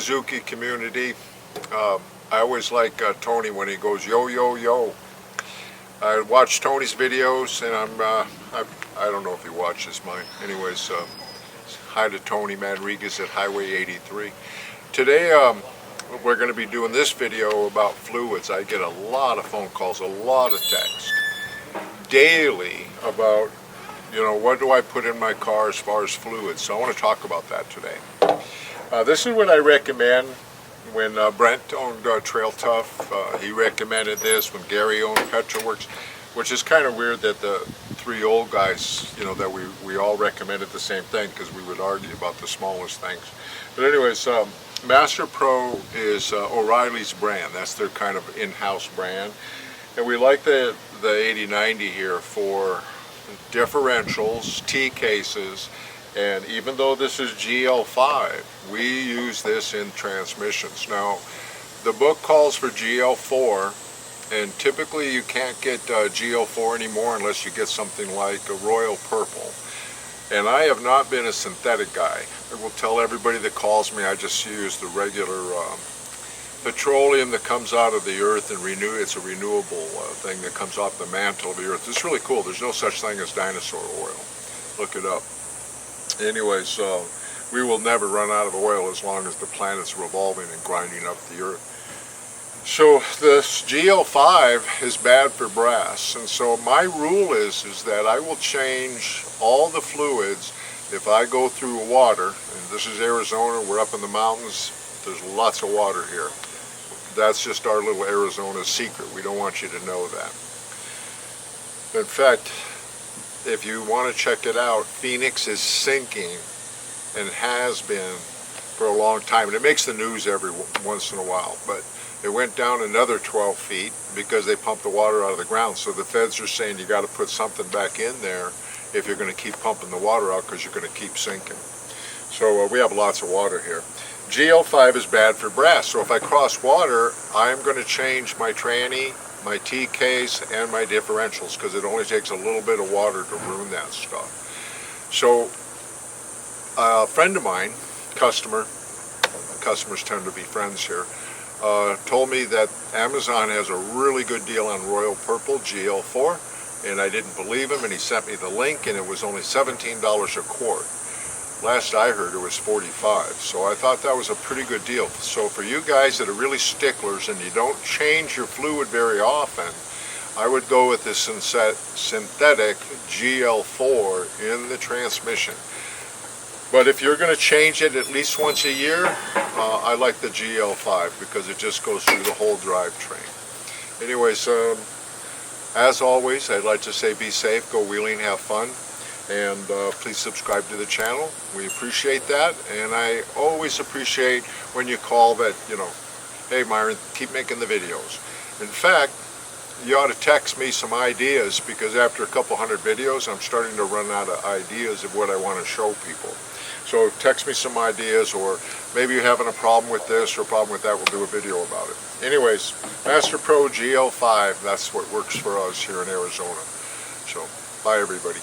Suzuki community. I always like Tony when he goes yo yo yo. I watch Tony's videos, and I don't know if he watches mine. Anyways, hi to Tony Manriguez at Highway 83. Today we're going to be doing this video about fluids. I get a lot of phone calls, a lot of texts daily about, you know, what do I put in my car as far as fluids. So I want to talk about that today. This is what I recommend. When Brent owned Trail Tough, he recommended this. When Gary owned Petrolworks, which is kind of weird that the three old guys, you know, that we all recommended the same thing, because we would argue about the smallest things. But anyways, Master Pro is O'Reilly's brand. That's their kind of in-house brand. And we like the 8090 here for differentials, T-cases, and even though this is GL5, we use this in transmissions. Now, the book calls for GL4, and typically you can't get GL4 anymore unless you get something like a Royal Purple. And I have not been a synthetic guy. I will tell everybody that calls me, I just use the regular petroleum that comes out of the earth and it's a renewable thing that comes off the mantle of the earth. It's really cool. There's no such thing as dinosaur oil. Look it up. Anyways, we will never run out of oil as long as the planet's revolving and grinding up the earth. So this GL5 is bad for brass, and so my rule is that I will change all the fluids if I go through water. And this is Arizona, we're up in the mountains, there's lots of water here. That's just our little Arizona secret. We don't want you to know that. In fact, if you want to check it out, Phoenix is sinking and has been for a long time. And it makes the news every once in a while. But it went down another 12 feet because they pumped the water out of the ground. So the feds are saying you got to put something back in there if you're going to keep pumping the water out, because you're going to keep sinking. So we have lots of water here. GL5 is bad for brass. So if I cross water, I'm going to change my tranny, my T-case, and my differentials, because it only takes a little bit of water to ruin that stuff. So a friend of mine, customers tend to be friends here, told me that Amazon has a really good deal on Royal Purple GL4, and I didn't believe him, and he sent me the link, and it was only $17 a quart. Last I heard it was $45, so I thought that was a pretty good deal. So for you guys that are really sticklers and you don't change your fluid very often, I would go with the synthetic GL4 in the transmission. But if you're going to change it at least once a year, I like the GL5 because it just goes through the whole drivetrain. Anyways, as always, I'd like to say be safe, go wheeling, have fun. And please subscribe to the channel. We appreciate that, and I always appreciate when you call that, you know, hey Myron, keep making the videos. In fact, you ought to text me some ideas, because after a couple hundred videos I'm starting to run out of ideas of what I want to show people. So text me some ideas, or maybe you're having a problem with this or a problem with that, we'll do a video about it. Anyways, Master Pro GL5, that's what works for us here in Arizona. So bye everybody.